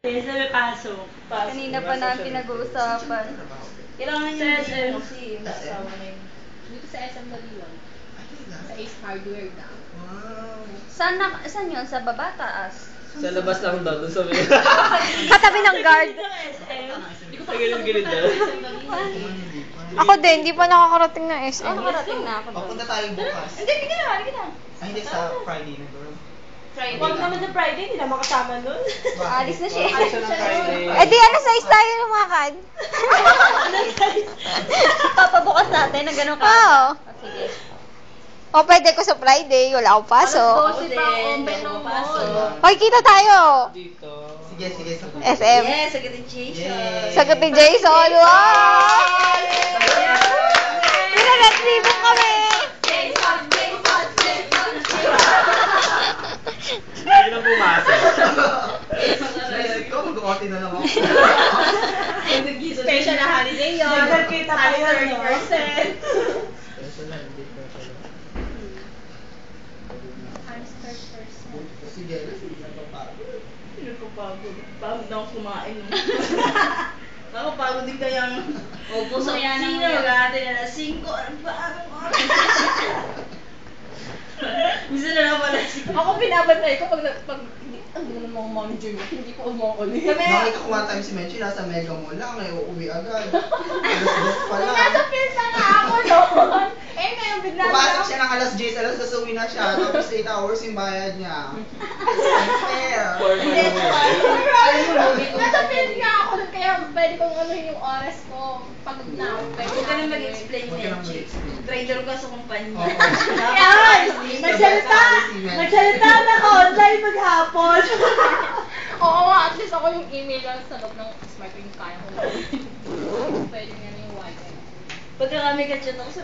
Yes, may pasok. Kanina pa namin pinag-uusapan. Kailangan Sa yung SM. kasi yung asawa na yun. Dito sa SM Baliwan. Sa Ace Hardware daw. Saan yun? Sa baba, taas? Sa labas lang daw, dun sa may... Katabi ng guard. Hindi ko Sa gilid-gilid daw. Ako din, di pa nakakarating ng SM. Nakarating na ako doon. Punta tayo bukas. Hindi na. Ay, hindi sa Friday na bro. Friday. Huwag naman sa Friday, hindi na makasama nun. Alis na siya. Alis na ng Friday. Eh di ano size tayo lumakad? Papabukas natin ng ganun ka. Oo. Sige. O pwede ko sa Friday, wala akong pasok. Kasi pa open ng mall. Hoy, kita tayo! Dito. Sige. SM. Yes, agatin Jason. Yay. Sagot ni Jason. Wow! Pinag-tribong kami! Hindi na pumasok. Ikaw, mag-OT na lang ako. Special na holiday yun. Nagkita pa yun, 30%. Sige. Pinagpapagod. Pagod na ako kumain. Nakapagod din kayang opo sa kusina. Mag-aatay na 5. Ano ba? Anong oras? Minsan na lang pala. Ako pinabantay ko pag ang gulo ng mga manager mo, hindi ko umuuli. Nakikakuha tayo si Menchi, nasa Mega Mall lang, may uuwi agad. Alas 2 pa lang. Nasa pista na ako noon. Eh, ngayon bigla Pumasok siya ng alas 10, alas 2 uwi na siya. Tapos 8 hours yung bayad niya. Unfair. Nasa pista nga ako doon, kaya pwede kong anuhin yung oras ko. Pagod na ako. Huwag ka na mag-explain Huwag ka niya. nang mag-explain. Trader ka sa kumpanya. Yan! Magsalita na ka online maghapon. Oo nga, at least ako yung email lang sa loob ng smart ring kaya ko. Pwede nga na yung wifi. Pagka kami ka-chat ako sa